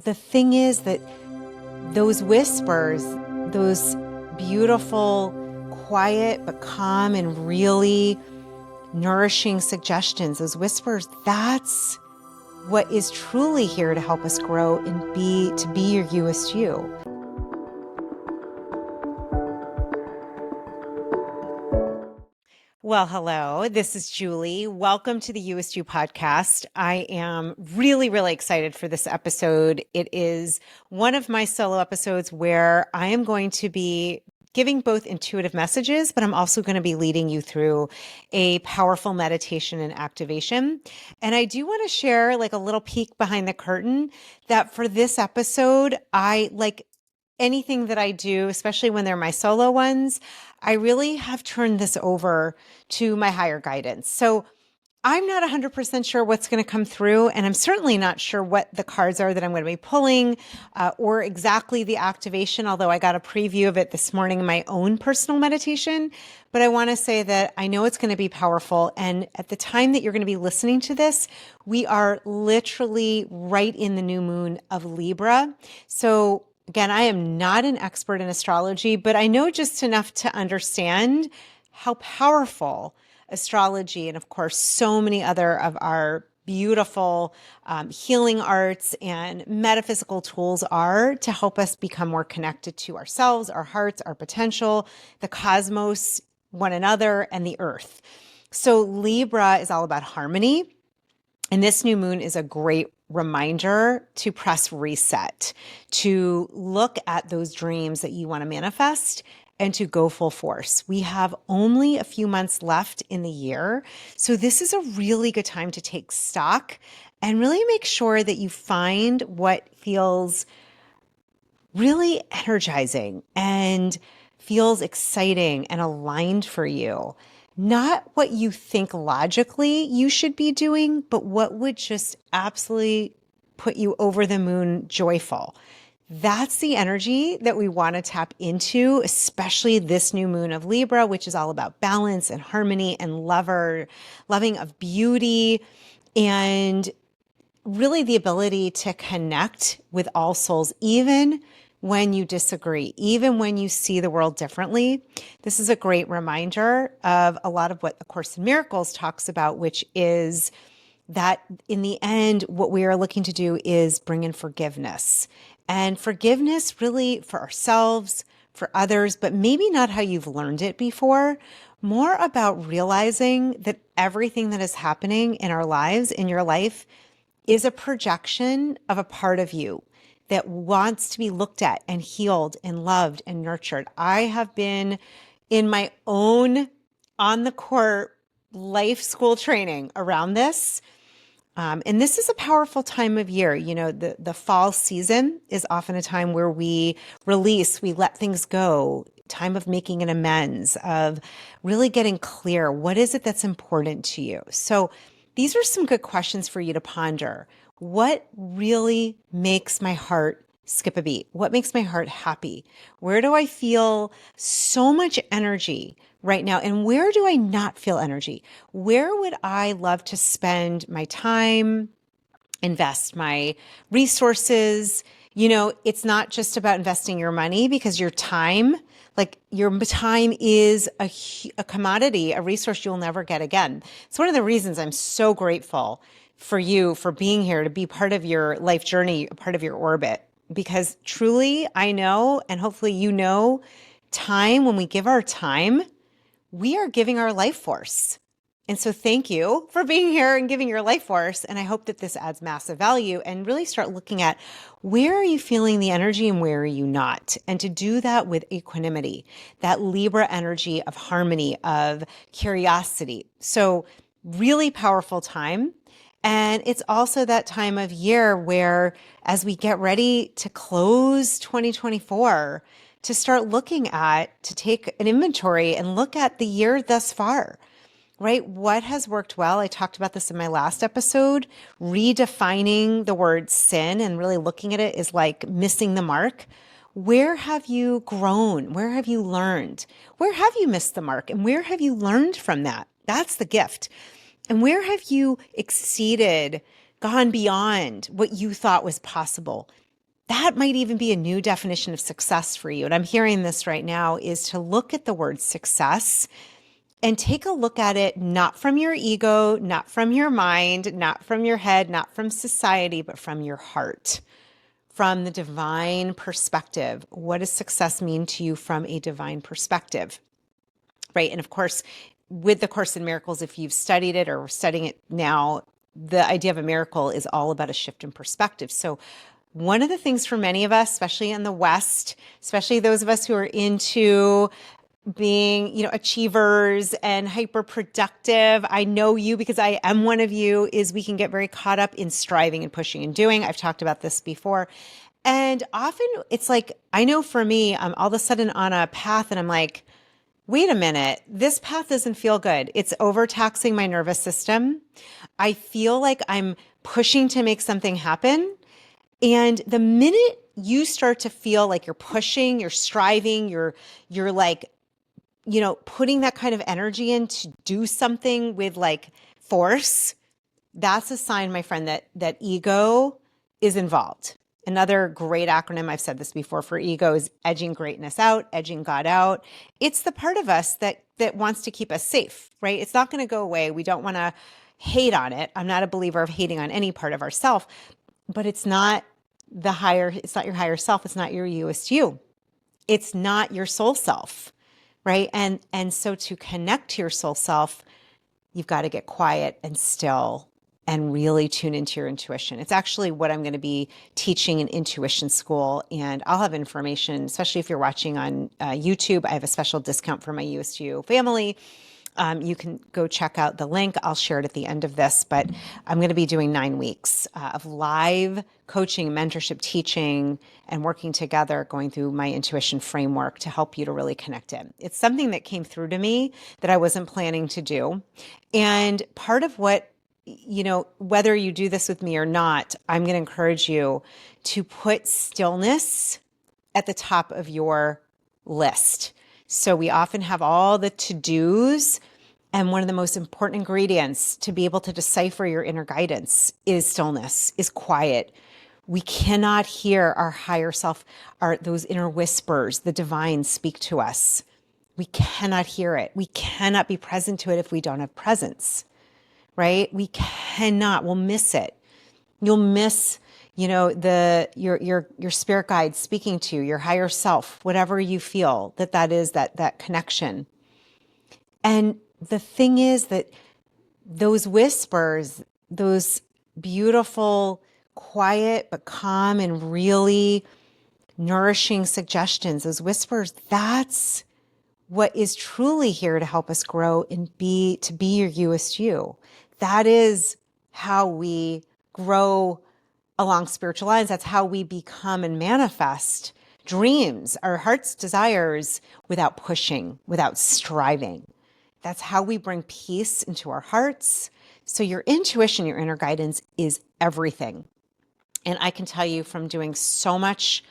the thing is that those whispers, those beautiful, quiet, but calm and really nourishing suggestions, those whispers, that's what is truly here to help us grow and to be your newest you. Well, hello, this is Julie. Welcome to the USU podcast. I am really, really excited for this episode. It is one of my solo episodes where I am going to be giving both intuitive messages, but I'm also going to be leading you through a powerful meditation and activation. And I do want to share like a little peek behind the curtain that for this episode, anything that I do, especially when they're my solo ones, I really have turned this over to my higher guidance. So I'm not 100% sure what's going to come through, and I'm certainly not sure what the cards are that I'm going to be pulling or exactly the activation, although I got a preview of it this morning in my own personal meditation. But I want to say that I know it's going to be powerful. And at the time that you're going to be listening to this, we are literally right in the new moon of Libra. So again, I am not an expert in astrology, but I know just enough to understand how powerful astrology and, of course, so many other of our beautiful healing arts and metaphysical tools are to help us become more connected to ourselves, our hearts, our potential, the cosmos, one another, and the earth. So Libra is all about harmony. And this new moon is a great reminder to press reset, to look at those dreams that you want to manifest and to go full force. We have only a few months left in the year. So this is a really good time to take stock and really make sure that you find what feels really energizing and feels exciting and aligned for you. Not what you think logically you should be doing, but what would just absolutely put you over the moon joyful. That's the energy that we want to tap into, especially this new moon of Libra, which is all about balance and harmony and loving of beauty, and really the ability to connect with all souls, even when you disagree, even when you see the world differently. This is a great reminder of a lot of what A Course in Miracles talks about, which is that in the end, what we are looking to do is bring in forgiveness. And forgiveness really for ourselves, for others, but maybe not how you've learned it before, more about realizing that everything that is happening in our lives, in your life, is a projection of a part of you that wants to be looked at and healed and loved and nurtured. I have been in my own on the court life school training around this. And this is a powerful time of year. You know, the fall season is often a time where we release, we let things go, time of making an amends, of really getting clear. What is it that's important to you? So these are some good questions for you to ponder. What really makes my heart skip a beat? What makes my heart happy? Where do I feel so much energy right now? And where do I not feel energy? Where would I love to spend my time, invest my resources? You know, it's not just about investing your money, because your time is a commodity, a resource you'll never get again. It's one of the reasons I'm so grateful for you, for being here, to be part of your life journey, part of your orbit. Because truly, I know, and hopefully you know, time, when we give our time, we are giving our life force. And so thank you for being here and giving your life force. And I hope that this adds massive value, and really start looking at where are you feeling the energy and where are you not? And to do that with equanimity, that Libra energy of harmony, of curiosity. So really powerful time. And it's also that time of year where, as we get ready to close 2024, to start looking at, to take an inventory and look at the year thus far, right? What has worked well? I talked about this in my last episode, redefining the word sin and really looking at it is like missing the mark. Where have you grown? Where have you learned? Where have you missed the mark? And where have you learned from that? That's the gift. And where have you exceeded, gone beyond what you thought was possible? that might even be a new definition of success for you. And I'm hearing this right now is to look at the word success and take a look at it, not from your ego, not from your mind, not from your head, not from society, but from your heart, from the divine perspective. What does success mean to you from a divine perspective? Right. And of course, with the Course in Miracles, if you've studied it or studying it now, the idea of a miracle is all about a shift in perspective. So one of the things for many of us, especially in the West, especially those of us who are into being, achievers and hyper productive. I know you because I am one of you, is we can get very caught up in striving and pushing and doing. I've talked about this before. And often it's like, I know for me, I'm all of a sudden on a path and I'm like, wait a minute, this path doesn't feel good. It's overtaxing my nervous system. I feel like I'm pushing to make something happen. And the minute you start to feel like you're pushing, you're striving, you're like, putting that kind of energy in to do something with like force, that's a sign, my friend, that ego is involved. Another great acronym, I've said this before, for ego is edging greatness out, edging God out. It's the part of us that wants to keep us safe, right? It's not going to go away. We don't want to hate on it. I'm not a believer of hating on any part of ourself, but it's not your higher self. It's not your youest you. It's not your soul self. Right. And so to connect to your soul self, you've got to get quiet and still and really tune into your intuition. It's actually what I'm going to be teaching in intuition school. And I'll have information, especially if you're watching on YouTube. I have a special discount for my USU family. You can go check out the link. I'll share it at the end of this, but I'm going to be doing 9 weeks of live coaching, mentorship, teaching, and working together, going through my intuition framework to help you to really connect in. It's something that came through to me that I wasn't planning to do. And part of what, whether you do this with me or not, I'm going to encourage you to put stillness at the top of your list. So we often have all the to-dos, and one of the most important ingredients to be able to decipher your inner guidance is stillness, is quiet. We cannot hear our higher self, those inner whispers, the divine speak to us. We cannot hear it. We cannot be present to it if we don't have presence, right? We cannot. We'll miss it. You'll miss your spirit guide speaking to you, your higher self, whatever you feel that is, that connection. And the thing is that those whispers, those beautiful, quiet, but calm and really nourishing suggestions, those whispers, that's what is truly here to help us grow and to be your youest you. That is how we grow along spiritual lines. That's how we become and manifest dreams, our heart's desires, without pushing, without striving. That's how we bring peace into our hearts. So your intuition, your inner guidance is everything. And I can tell you from doing so much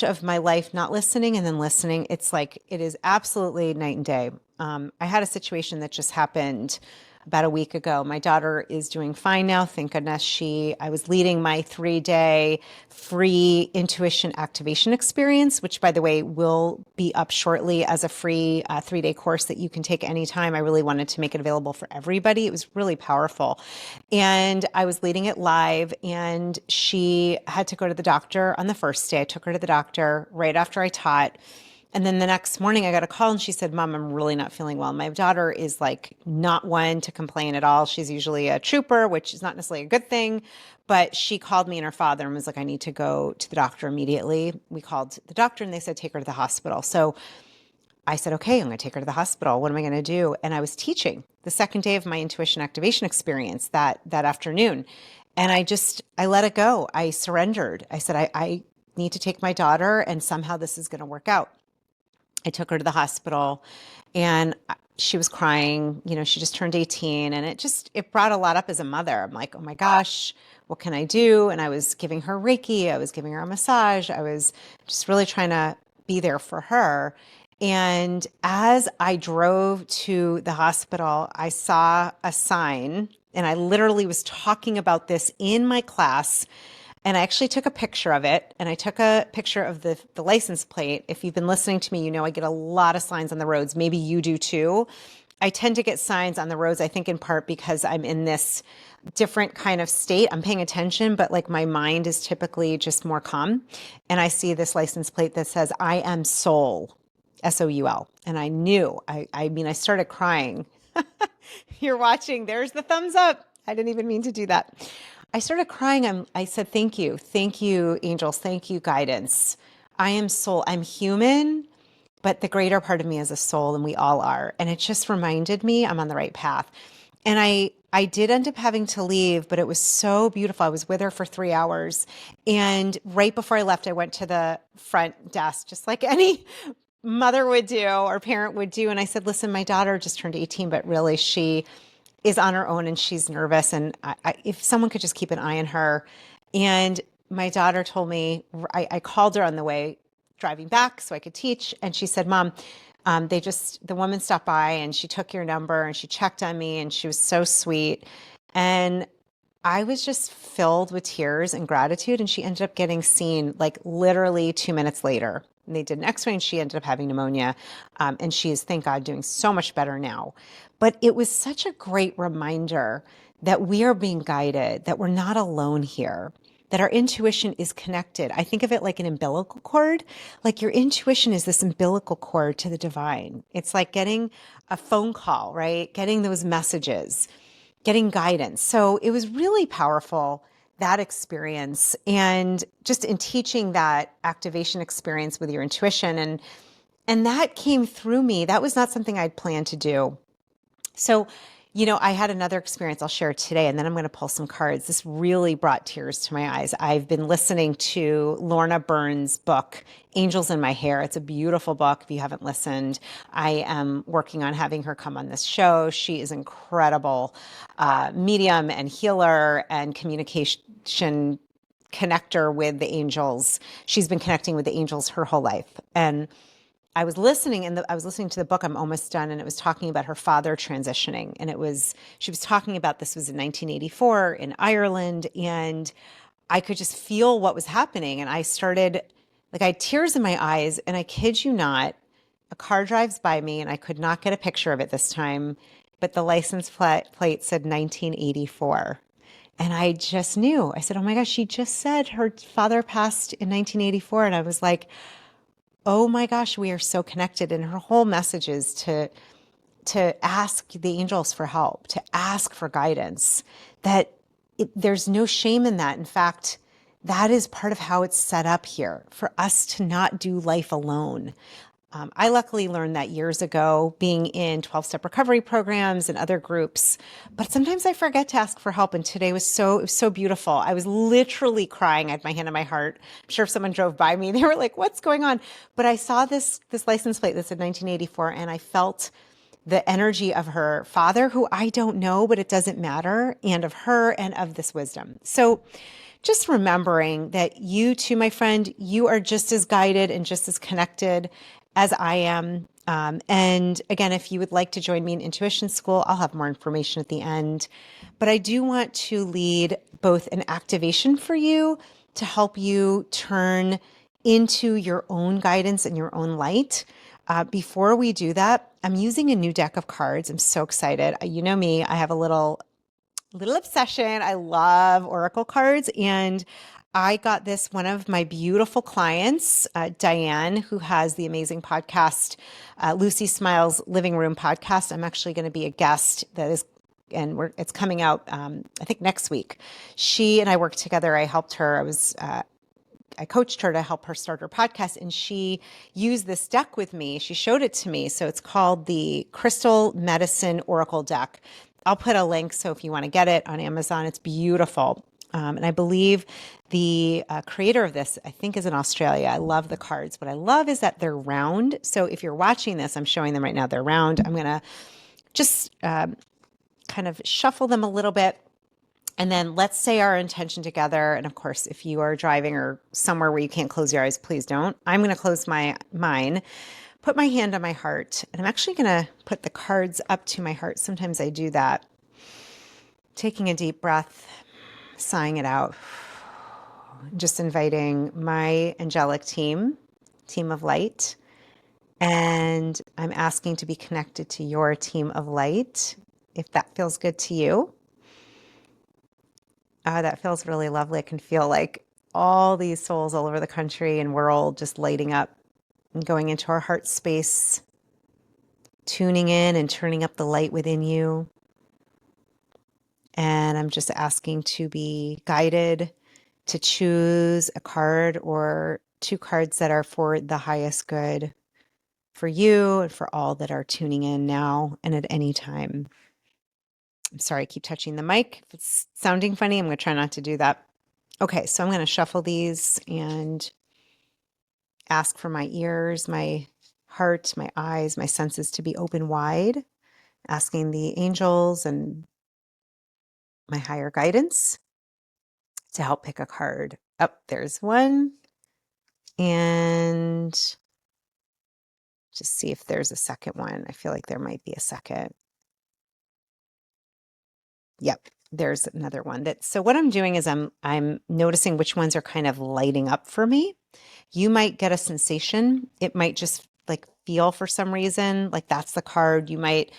of my life not listening and then listening, it's like it is absolutely night and day. I had a situation that just happened about a week ago. My daughter is doing fine now. Thank goodness. I was leading my 3-day free intuition activation experience, which by the way, will be up shortly as a free 3-day course that you can take anytime. I really wanted to make it available for everybody. It was really powerful. And I was leading it live, and she had to go to the doctor on the first day. I took her to the doctor right after I taught. And then the next morning I got a call and she said, Mom, I'm really not feeling well. My daughter is like not one to complain at all. She's usually a trooper, which is not necessarily a good thing. But she called me and her father and was like, I need to go to the doctor immediately. We called the doctor and they said, take her to the hospital. So I said, okay, I'm going to take her to the hospital. What am I going to do? And I was teaching the second day of my intuition activation experience that afternoon. And I let it go. I surrendered. I said, I need to take my daughter and somehow this is going to work out. I took her to the hospital and she was crying. She just turned 18 and it brought a lot up as a mother. I'm like, oh my gosh, what can I do? And I was giving her Reiki. I was giving her a massage. I was just really trying to be there for her. And as I drove to the hospital, I saw a sign, and I literally was talking about this in my class. And I actually took a picture of it, and I took a picture of the license plate. If you've been listening to me, you know I get a lot of signs on the roads. Maybe you do too. I tend to get signs on the roads, I think in part because I'm in this different kind of state. I'm paying attention, but like my mind is typically just more calm. And I see this license plate that says, I am soul, Soul. And I knew, I mean, I started crying. You're watching. There's the thumbs up. I didn't even mean to do that. I started crying. I said, thank you. Thank you, angels. Thank you, guidance. I am soul. I'm human, but the greater part of me is a soul, and we all are. And it just reminded me I'm on the right path. And I did end up having to leave, but it was so beautiful. I was with her for 3 hours. And right before I left, I went to the front desk, just like any mother would do or parent would do. And I said, listen, my daughter just turned 18, but really she is on her own and she's nervous. And if someone could just keep an eye on her. And my daughter told me, I called her on the way driving back so I could teach. And she said, Mom, the woman stopped by and she took your number and she checked on me and she was so sweet. And I was just filled with tears and gratitude. And she ended up getting seen like literally 2 minutes later. And they did an x-ray and she ended up having pneumonia. And she is, thank God, doing so much better now. But it was such a great reminder that we are being guided, that we're not alone here, that our intuition is connected. I think of it like an umbilical cord. Like your intuition is this umbilical cord to the divine. It's like getting a phone call, right? Getting those messages, getting guidance. So it was really powerful, that experience. And just in teaching that activation experience with your intuition, and that came through me. That was not something I'd planned to do. So, I had another experience I'll share today, and then I'm going to pull some cards. This really brought tears to my eyes. I've been listening to Lorna Burns' book, Angels in My Hair. It's a beautiful book. If you haven't listened, I am working on having her come on this show. She is incredible medium and healer and communication connector with the angels. She's been connecting with the angels her whole life. And I was listening to the book, I'm almost done, and it was talking about her father transitioning. And she was talking about, this was in 1984 in Ireland, and I could just feel what was happening. And I had tears in my eyes, and I kid you not, a car drives by me and I could not get a picture of it this time, but the license plate said 1984. And I just knew. I said, oh my gosh, she just said her father passed in 1984. And I was like, oh my gosh, we are so connected. And her whole message is to ask the angels for help, to ask for guidance, that there's no shame in that. In fact, that is part of how it's set up here, for us to not do life alone. I luckily learned that years ago, being in 12-step recovery programs and other groups, but sometimes I forget to ask for help. And today it was so beautiful. I was literally crying. I had my hand on my heart. I'm sure if someone drove by me, they were like, what's going on? But I saw this license plate that said 1984, and I felt the energy of her father, who I don't know, but it doesn't matter, and of her and of this wisdom. So just remembering that you too, my friend, you are just as guided and just as connected as I am. And again, if you would like to join me in Intuition School, I'll have more information at the end. But I do want to lead both an activation for you to help you turn into your own guidance and your own light. Before we do that, I'm using a new deck of cards. I'm so excited. You know me, I have a little obsession. I love oracle cards, and I got this one of my beautiful clients, Diane, who has the amazing podcast, Lucy Smiles Living Room podcast. I'm actually going to be a guest it's coming out, I think next week. She and I worked together. I helped her. I coached her to help her start her podcast, and she used this deck with me. She showed it to me. So it's called the Crystal Medicine Oracle Deck. I'll put a link, so if you want to get it on Amazon, it's beautiful. And I believe the creator of this, I think, is in Australia. I love the cards. What I love is that they're round. So if you're watching this, I'm showing them right now. They're round. I'm going to just kind of shuffle them a little bit. And then let's say our intention together. And of course, if you are driving or somewhere where you can't close your eyes, please don't. I'm going to close mine, put my hand on my heart, and I'm actually going to put the cards up to my heart. Sometimes I do that. Taking a deep breath, sighing it out. just inviting my angelic team of light, and I'm asking to be connected to your team of light, if that feels good to you. That feels really lovely. I can feel like all these souls all over the country and world just lighting up and going into our heart space, tuning in and turning up the light within you. And I'm just asking to be guided to choose a card or two cards that are for the highest good for you and for all that are tuning in now and at any time. I'm sorry, I keep touching the mic. If it's sounding funny, I'm going to try not to do that. Okay, so I'm going to shuffle these and ask for my ears, my heart, my eyes, my senses to be open wide, asking the angels and my higher guidance to help pick a card. Oh, there's one. And just see if there's a second one. I feel like there might be a second. Yep, there's another one. So what I'm doing is I'm noticing which ones are kind of lighting up for me. You might get a sensation. It might just like feel for some reason like that's the card. You might,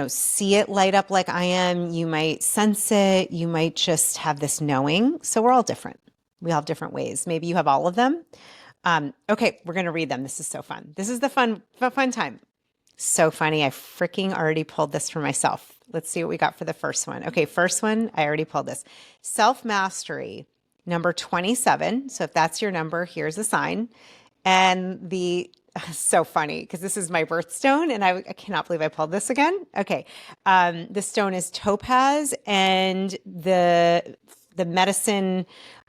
see it light up like I am. You might sense it. You might just have this knowing. So we're all different. We all have different ways. Maybe you have all of them. Okay, we're going to read them. This is so fun. This is the fun time. So funny. I freaking already pulled this for myself. Let's see what we got for the first one. Okay, first one, I already pulled this. Self-mastery, number 27. So if that's your number, here's a sign. And so funny because this is my birthstone and I cannot believe I pulled this again. Okay, the stone is topaz and the medicine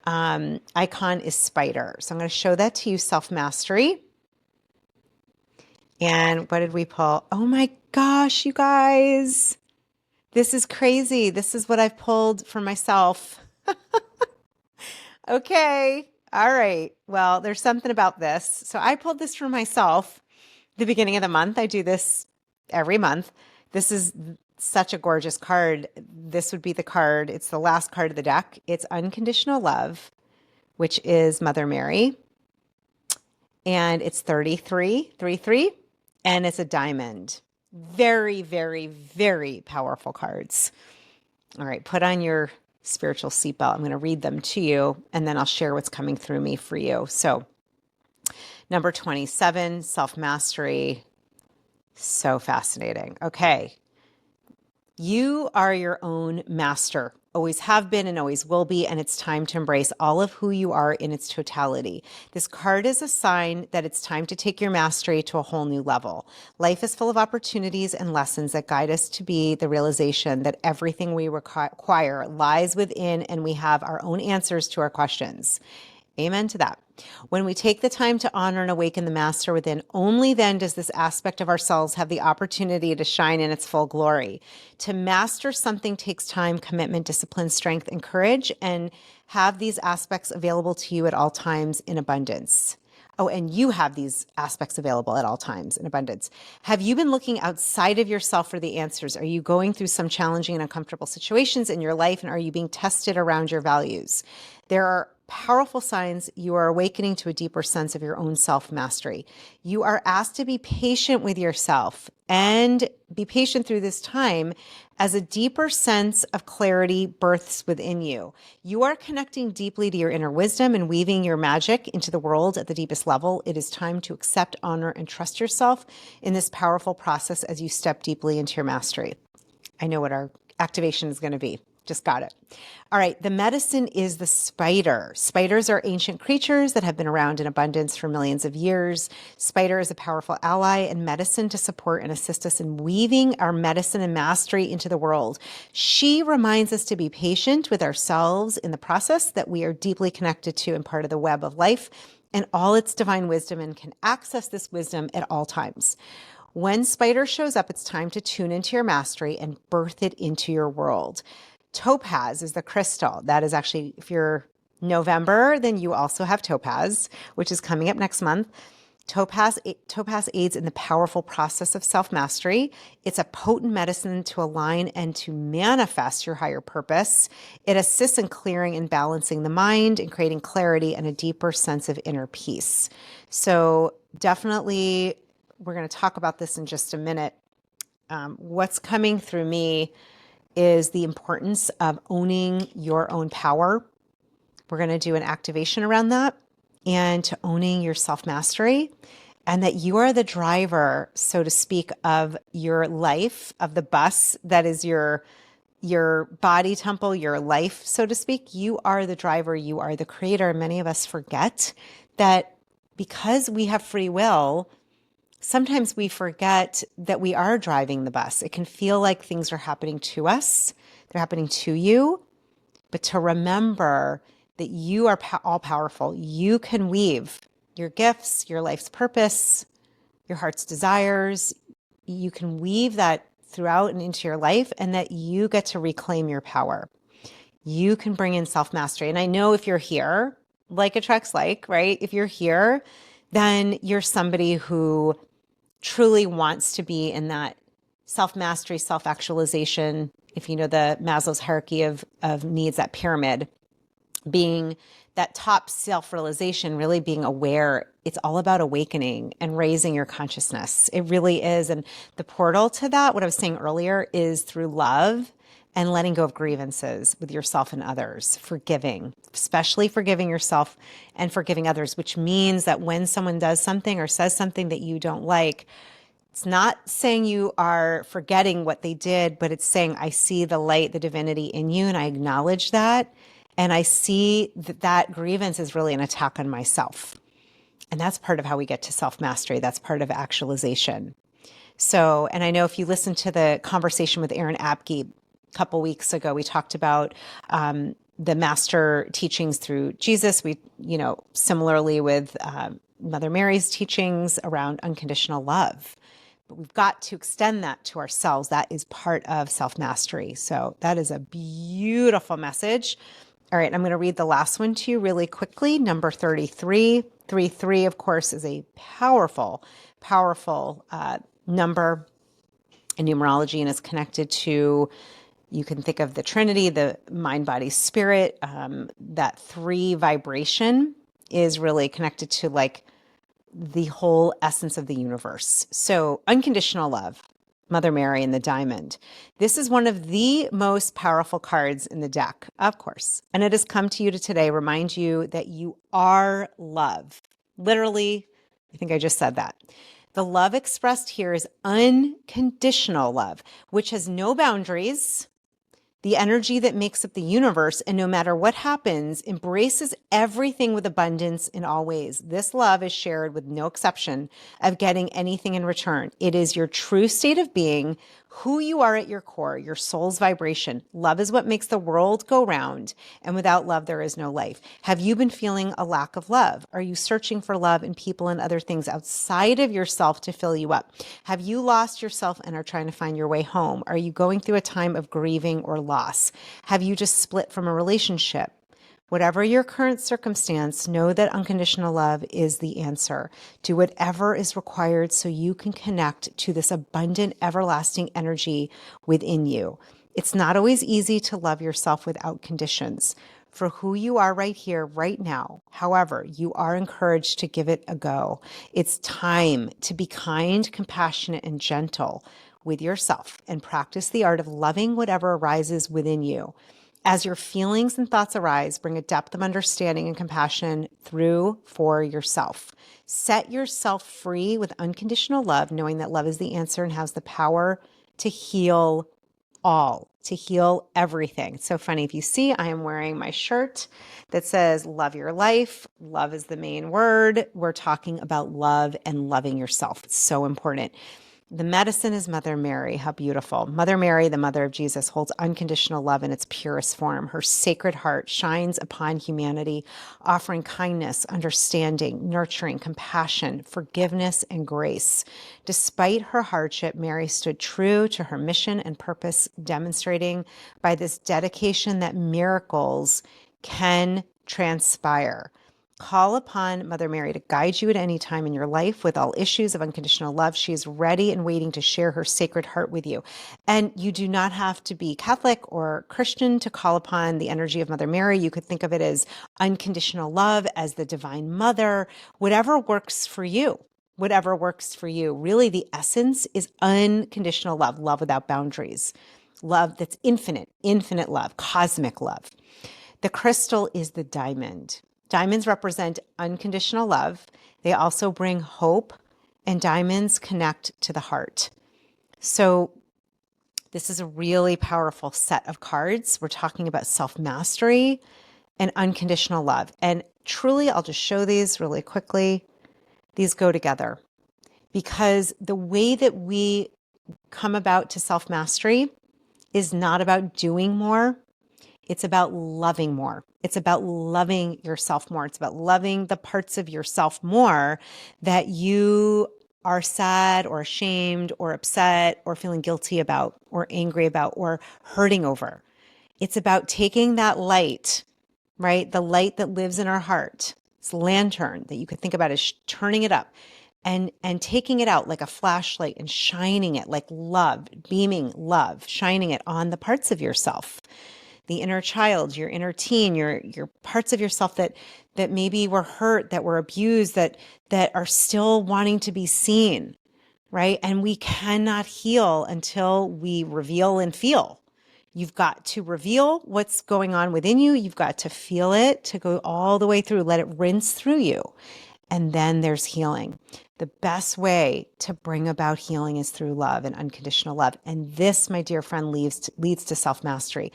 icon is spider. So I'm going to show that to you, self-mastery. And what did we pull? Oh my gosh, you guys. This is crazy. This is what I've pulled for myself. Okay. All right. Well, there's something about this. So I pulled this for myself the beginning of the month. I do this every month. This is such a gorgeous card. This would be the card. It's the last card of the deck. It's Unconditional Love, which is Mother Mary. And it's 33, and it's a diamond. Very, very, very powerful cards. All right, put on your spiritual seatbelt. I'm going to read them to you, and then I'll share what's coming through me for you. So, number 27, self-mastery. So fascinating. Okay. You are your own master, always have been and always will be, and it's time to embrace all of who you are in its totality. This card is a sign that it's time to take your mastery to a whole new level. Life is full of opportunities and lessons that guide us to be the realization that everything we require lies within, and we have our own answers to our questions. Amen to that. When we take the time to honor and awaken the master within, only then does this aspect of ourselves have the opportunity to shine in its full glory. To master something takes time, commitment, discipline, strength, and courage, and have these aspects available to you at all times in abundance. Oh, and you have these aspects available at all times in abundance. Have you been looking outside of yourself for the answers? Are you going through some challenging and uncomfortable situations in your life, and are you being tested around your values? There are powerful signs you are awakening to a deeper sense of your own self-mastery. You are asked to be patient with yourself and be patient through this time as a deeper sense of clarity births within you. You are connecting deeply to your inner wisdom and weaving your magic into the world at the deepest level. It is time to accept, honor, and trust yourself in this powerful process as you step deeply into your mastery. I know what our activation is going to be. Just got it. All right. The medicine is the spider. Spiders are ancient creatures that have been around in abundance for millions of years. Spider is a powerful ally and medicine to support and assist us in weaving our medicine and mastery into the world. She reminds us to be patient with ourselves in the process, that we are deeply connected to and part of the web of life and all its divine wisdom, and can access this wisdom at all times. When spider shows up, it's time to tune into your mastery and birth it into your world. Topaz is the crystal. That is actually, if you're November, then you also have topaz, which is coming up next month. Topaz aids in the powerful process of self-mastery. It's a potent medicine to align and to manifest your higher purpose. It assists in clearing and balancing the mind and creating clarity and a deeper sense of inner peace. So definitely, we're going to talk about this in just a minute. What's coming through me is the importance of owning your own power. We're going to do an activation around that, and to owning your self-mastery, and that you are the driver, so to speak, of your life, of the bus that is your body temple, your life, so to speak. You are the driver, you are the creator. Many of us forget that because we have free will, sometimes we forget that we are driving the bus. It can feel like things are happening to us, they're happening to you, but to remember that you are all powerful. You can weave your gifts, your life's purpose, your heart's desires. You can weave that throughout and into your life, and that you get to reclaim your power. You can bring in self-mastery. And I know if you're here, like attracts like, right? If you're here, then you're somebody who truly wants to be in that self-mastery, self-actualization. If you know the Maslow's hierarchy of needs, that pyramid, being that top self-realization, really being aware. It's all about awakening and raising your consciousness. It really is. And the portal to that, what I was saying earlier, is through love and letting go of grievances with yourself and others, forgiving, especially forgiving yourself and forgiving others, which means that when someone does something or says something that you don't like, it's not saying you are forgetting what they did, but it's saying, I see the light, the divinity in you, and I acknowledge that. And I see that that grievance is really an attack on myself. And that's part of how we get to self-mastery. That's part of actualization. So, and I know if you listen to the conversation with Aaron Apke a couple weeks ago, we talked about the master teachings through Jesus. We, similarly with Mother Mary's teachings around unconditional love. But we've got to extend that to ourselves. That is part of self-mastery. So that is a beautiful message. All right, I'm going to read the last one to you really quickly. Number 33. 33, of course, is a powerful, powerful number in numerology, and is connected to, you can think of the Trinity, the mind, body, spirit. That 3 vibration is really connected to like the whole essence of the universe. So unconditional love, Mother Mary and the diamond. This is one of the most powerful cards in the deck, of course. And it has come to you to today remind you that you are love. Literally, I think I just said that. The love expressed here is unconditional love, which has no boundaries. The energy that makes up the universe, and no matter what happens, embraces everything with abundance in all ways. This love is shared with no exception of getting anything in return. It is your true state of being, who you are at your core, your soul's vibration. Love is what makes the world go round, and without love, there is no life. Have you been feeling a lack of love? Are you searching for love in people and other things outside of yourself to fill you up? Have you lost yourself and are trying to find your way home? Are you going through a time of grieving or loss? Have you just split from a relationship? Whatever your current circumstance, know that unconditional love is the answer. Do whatever is required so you can connect to this abundant, everlasting energy within you. It's not always easy to love yourself without conditions for who you are right here, right now. However, you are encouraged to give it a go. It's time to be kind, compassionate, and gentle with yourself and practice the art of loving whatever arises within you. As your feelings and thoughts arise, bring a depth of understanding and compassion through for yourself. Set yourself free with unconditional love, knowing that love is the answer and has the power to heal all, to heal everything. It's so funny. If you see, I am wearing my shirt that says love your life. Love is the main word. We're talking about love and loving yourself. It's so important. The medicine is Mother Mary. How beautiful. Mother Mary, the mother of Jesus, holds unconditional love in its purest form. Her sacred heart shines upon humanity, offering kindness, understanding, nurturing, compassion, forgiveness, and grace. Despite her hardship, Mary stood true to her mission and purpose, demonstrating by this dedication that miracles can transpire. Call upon Mother Mary to guide you at any time in your life with all issues of unconditional love. She is ready and waiting to share her sacred heart with you. And you do not have to be Catholic or Christian to call upon the energy of Mother Mary. You could think of it as unconditional love, as the Divine Mother, whatever works for you. Whatever works for you. Really, the essence is unconditional love, love without boundaries, love that's infinite, infinite love, cosmic love. The crystal is the diamond. Diamonds represent unconditional love. They also bring hope, and diamonds connect to the heart. So this is a really powerful set of cards. We're talking about self-mastery and unconditional love. And truly, I'll just show these really quickly. These go together because the way that we come about to self-mastery is not about doing more. It's about loving more. It's about loving yourself more. It's about loving the parts of yourself more that you are sad or ashamed or upset or feeling guilty about or angry about or hurting over. It's about taking that light, right? The light that lives in our heart, this lantern that you could think about as turning it up and taking it out like a flashlight and shining it like love, beaming love, shining it on the parts of yourself. The inner child, your inner teen, your parts of yourself that maybe were hurt, that were abused, that are still wanting to be seen, right? And we cannot heal until we reveal and feel. You've got to reveal what's going on within you. You've got to feel it, to go all the way through, let it rinse through you. And then there's healing. The best way to bring about healing is through love and unconditional love. And this, my dear friend, leads to self-mastery.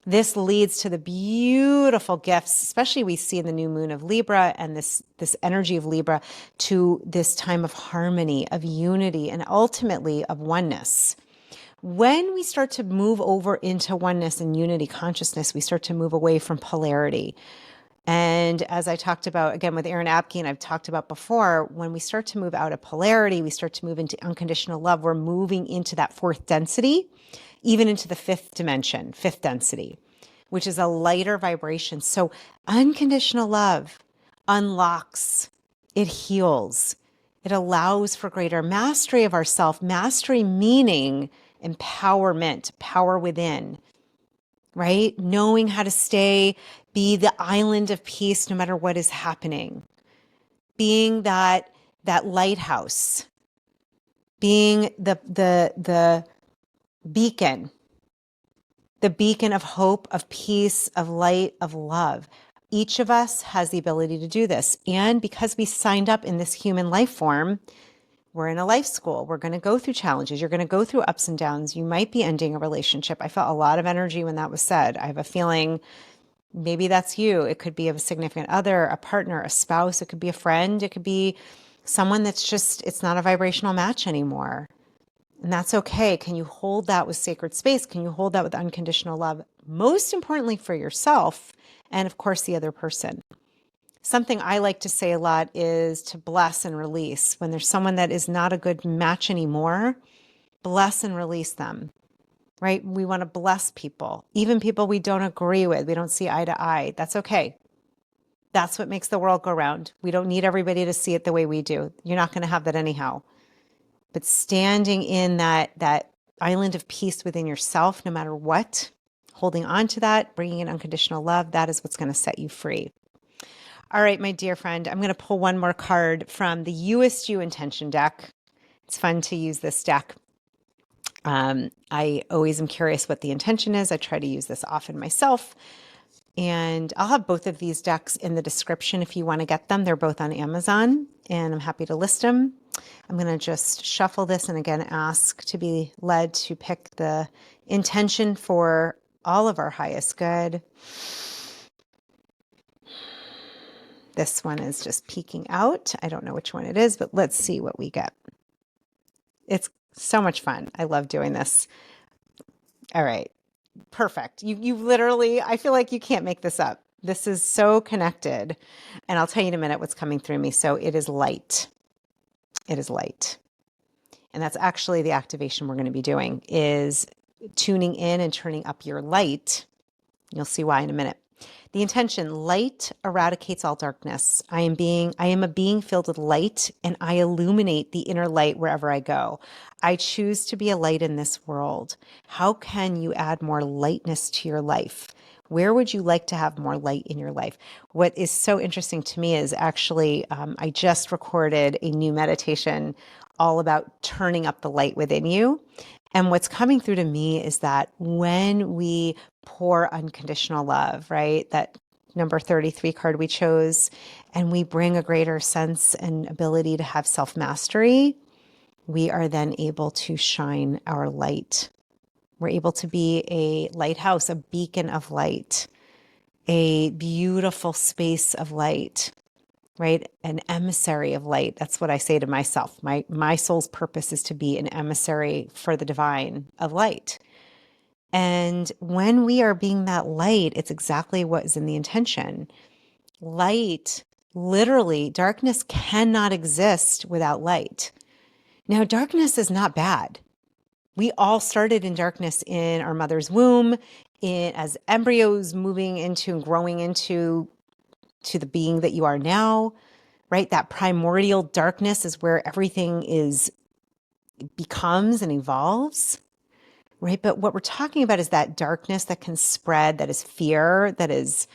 This leads to the beautiful gifts, especially we see in the new moon of Libra and this energy of Libra, to this time of harmony, of unity, and ultimately of oneness. When we start to move over into oneness and unity consciousness, we start to move away from polarity. And as I talked about, again, with Aaron Apke, and I've talked about before, when we start to move out of polarity, we start to move into unconditional love. We're moving into that fourth density, even into the fifth dimension, fifth density, which is a lighter vibration. So unconditional love unlocks, it heals, it allows for greater mastery of ourself, mastery meaning empowerment, power within, right? Knowing how to be the island of peace no matter what is happening, being that lighthouse, being the beacon of hope, of peace, of light, of love. Each of us has the ability to do this. And because we signed up in this human life form, we're in a life school. We're going to go through challenges. You're going to go through ups and downs. You might be ending a relationship. I felt a lot of energy when that was said. I have a feeling maybe that's you. It could be a significant other, a partner, a spouse. It could be a friend. It could be someone that's just, it's not a vibrational match anymore. And that's okay. Can you hold that with sacred space? Can you hold that with unconditional love? Most importantly for yourself and, of course, the other person. Something I like to say a lot is to bless and release. When there's someone that is not a good match anymore, bless and release them, right? We want to bless people, even people we don't agree with. We don't see eye to eye. That's okay. That's what makes the world go round. We don't need everybody to see it the way we do. You're not going to have that anyhow. But standing in that island of peace within yourself, no matter what, holding on to that, bringing in unconditional love, that is what's going to set you free. All right, my dear friend, I'm going to pull one more card from the USU Intention deck. It's fun to use this deck. I always am curious what the intention is. I try to use this often myself. And I'll have both of these decks in the description if you want to get them. They're both on Amazon, and I'm happy to list them. I'm going to just shuffle this and again ask to be led to pick the intention for all of our highest good. This one is just peeking out. I don't know which one it is, but let's see what we get. It's so much fun. I love doing this. All right. Perfect. You literally, I feel like you can't make this up. This is so connected. And I'll tell you in a minute what's coming through me. So it is light. It is light. And that's actually the activation we're going to be doing, is tuning in and turning up your light. You'll see why in a minute. The intention, light eradicates all darkness. I am a being filled with light, and I illuminate the inner light wherever I go. I choose to be a light in this world. How can you add more lightness to your life? Where would you like to have more light in your life? What is so interesting to me is actually, I just recorded a new meditation all about turning up the light within you. And what's coming through to me is that when we pour unconditional love, right? That number 33 card we chose, and we bring a greater sense and ability to have self mastery, we are then able to shine our light. We're able to be a lighthouse, a beacon of light, a beautiful space of light, right? An emissary of light. That's what I say to myself. My soul's purpose is to be an emissary for the divine of light. And when we are being that light, it's exactly what is in the intention. Light, literally, darkness cannot exist without light. Now, darkness is not bad. We all started in darkness in our mother's womb, as embryos moving into and growing into the being that you are now, right? That primordial darkness is where everything becomes and evolves. Right. But what we're talking about is that darkness that can spread, that is fear, that is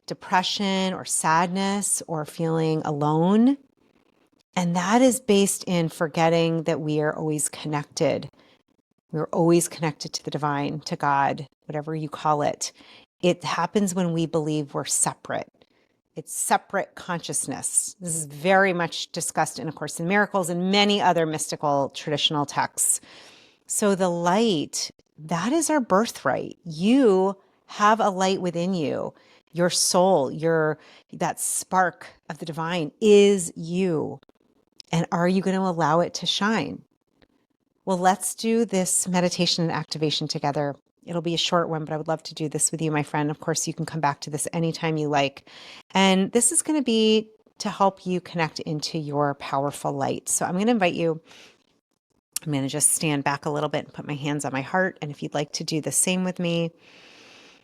depression or sadness or feeling alone. And that is based in forgetting that we are always connected. We're always connected to the divine, to God, whatever you call it. It happens when we believe we're separate. It's separate consciousness. This is very much discussed in A Course in Miracles and many other mystical traditional texts. So the light, that is our birthright. You have a light within you. Your soul, that spark of the divine is you. And are you going to allow it to shine? Well, let's do this meditation and activation together. It'll be a short one, but I would love to do this with you, my friend. Of course, you can come back to this anytime you like. And this is going to be to help you connect into your powerful light. So I'm going to invite you. I'm going to just stand back a little bit and put my hands on my heart. And if you'd like to do the same with me,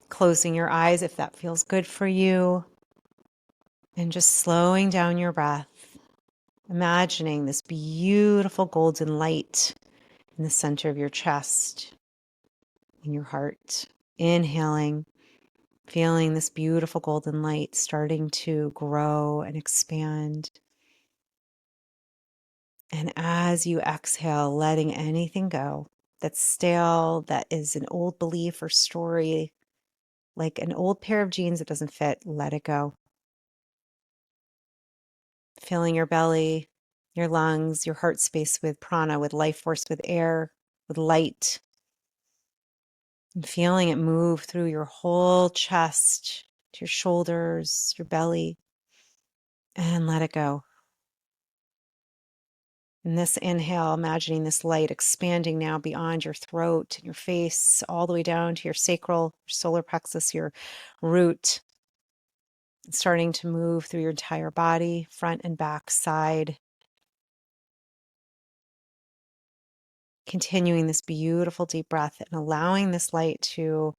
closing your eyes if that feels good for you, and just slowing down your breath, imagining this beautiful golden light in the center of your chest, in your heart. Inhaling, feeling this beautiful golden light starting to grow and expand. And as you exhale, letting anything go that's stale, that is an old belief or story, like an old pair of jeans that doesn't fit, let it go. Filling your belly, your lungs, your heart space with prana, with life force, with air, with light. And feeling it move through your whole chest, to your shoulders, your belly, and let it go. In this inhale, imagining this light expanding now beyond your throat and your face, all the way down to your sacral, your solar plexus, your root, starting to move through your entire body, front and back, side. Continuing this beautiful deep breath and allowing this light to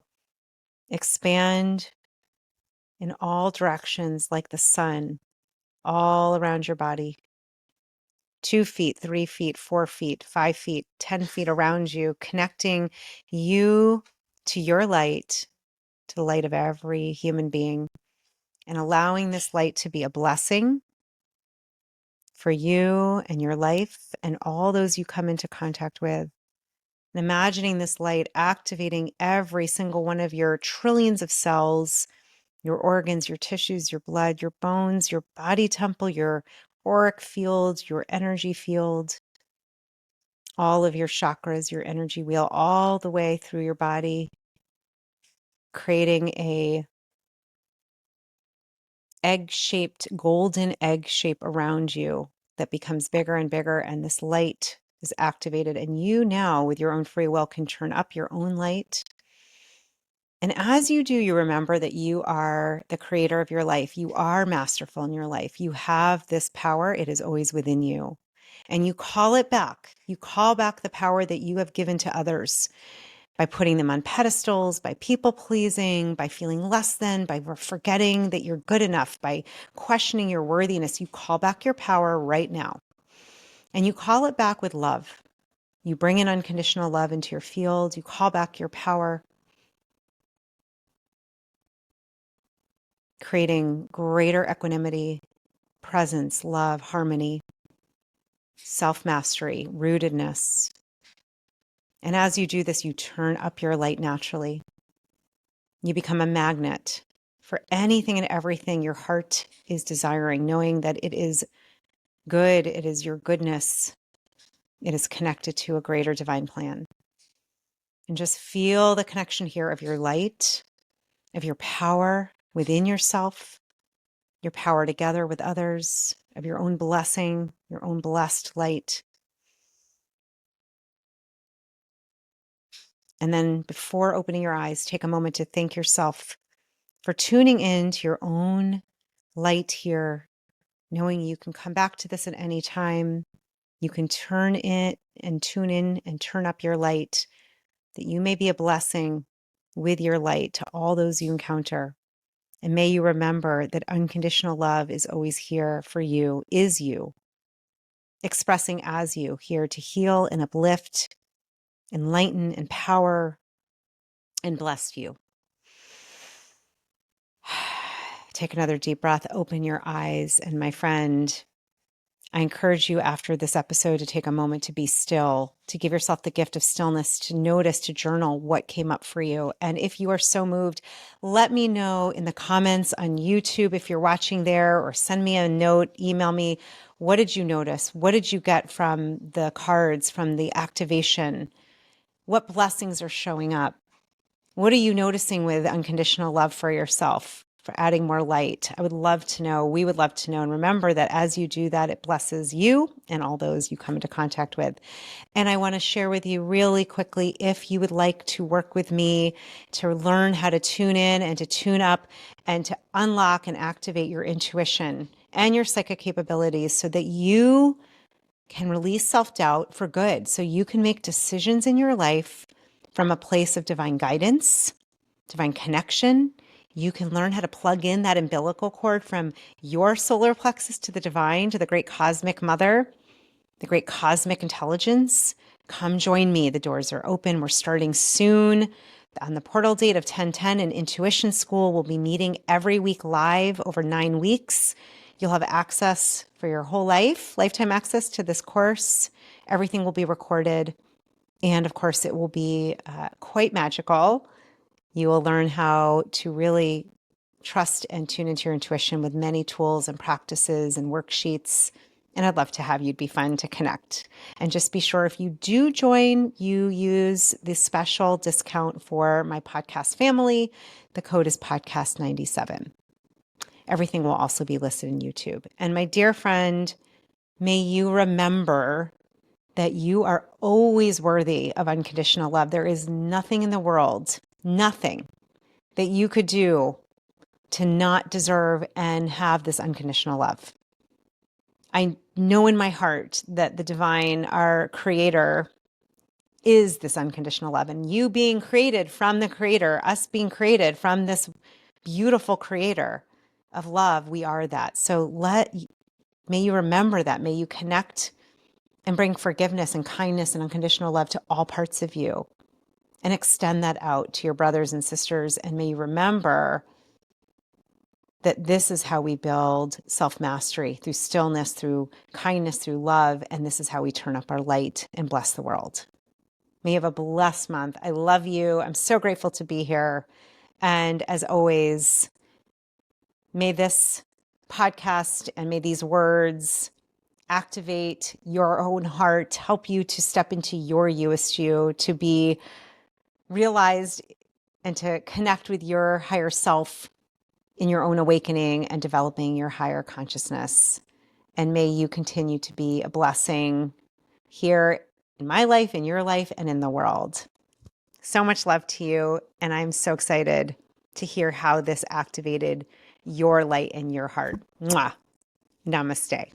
expand in all directions like the sun, all around your body. 2 feet, 3 feet, 4 feet, 5 feet, 10 feet around you, connecting you to your light, to the light of every human being, and allowing this light to be a blessing for you and your life and all those you come into contact with. And imagining this light activating every single one of your trillions of cells, your organs, your tissues, your blood, your bones, your body temple, your auric field, your energy field, all of your chakras, your energy wheel, all the way through your body, creating a egg-shaped, golden egg shape around you that becomes bigger and bigger, and this light is activated, and you now, with your own free will, can turn up your own light. And as you do, you remember that you are the creator of your life. You are masterful in your life. You have this power. It is always within you. And you call it back. You call back the power that you have given to others. by putting them on pedestals, by people pleasing, by feeling less than, by forgetting that you're good enough, by questioning your worthiness. You call back your power right now. And you call it back with love. You bring in unconditional love into your field. You call back your power, creating greater equanimity, presence, love, harmony, self-mastery, rootedness. And as you do this, you turn up your light naturally. You become a magnet for anything and everything your heart is desiring, knowing that it is good, it is your goodness, it is connected to a greater divine plan. And just feel the connection here of your light, of your power within yourself, your power together with others, of your own blessing, your own blessed light. And then before opening your eyes, take a moment to thank yourself for tuning in to your own light here, knowing you can come back to this at any time. You can turn it and tune in and turn up your light, that you may be a blessing with your light to all those you encounter. And may you remember that unconditional love is always here for you, is you, expressing as you, here to heal and uplift, enlighten, empower, and bless you. Take another deep breath, open your eyes, and my friend, I encourage you after this episode to take a moment to be still, to give yourself the gift of stillness, to notice, to journal what came up for you. And if you are so moved, let me know in the comments on YouTube if you're watching there, or send me a note, email me. What did you notice? What did you get from the cards, from the activation? What blessings are showing up? What are you noticing with unconditional love for yourself, for adding more light? I would love to know. We would love to know. And remember that as you do that, it blesses you and all those you come into contact with. And I want to share with you really quickly, if you would like to work with me to learn how to tune in and to tune up and to unlock and activate your intuition and your psychic capabilities so that you can release self-doubt for good, so you can make decisions in your life from a place of divine guidance, divine connection. You can learn how to plug in that umbilical cord from your solar plexus to the divine, to the great cosmic mother, the great cosmic intelligence. Come join me. The doors are open. We're starting soon on the portal date of 10/10, and Intuition School will be meeting every week live over 9 weeks. You'll have access for your whole life, lifetime access to this course. Everything will be recorded. And of course, it will be quite magical. You will learn how to really trust and tune into your intuition with many tools and practices and worksheets. And I'd love to have you. It'd be fun to connect. And just be sure if you do join, you use the special discount for my podcast family. The code is podcast97. Everything will also be listed in YouTube. And my dear friend, may you remember that you are always worthy of unconditional love. There is nothing in the world, nothing that you could do to not deserve and have this unconditional love. I know in my heart that the divine, our creator, is this unconditional love. And you being created from the creator, us being created from this beautiful creator of love, we are that. So may you remember that. May you connect and bring forgiveness and kindness and unconditional love to all parts of you, and extend that out to your brothers and sisters. And may you remember that this is how we build self-mastery, through stillness, through kindness, through love. And this is how we turn up our light and bless the world. May you have a blessed month. I love you. I'm so grateful to be here. And as always, may this podcast and may these words activate your own heart, help you to step into your USU, to be realized and to connect with your higher self in your own awakening and developing your higher consciousness. And may you continue to be a blessing here in my life, in your life, and in the world. So much love to you. And I'm so excited to hear how this activated your light in your heart. Mwah. Namaste.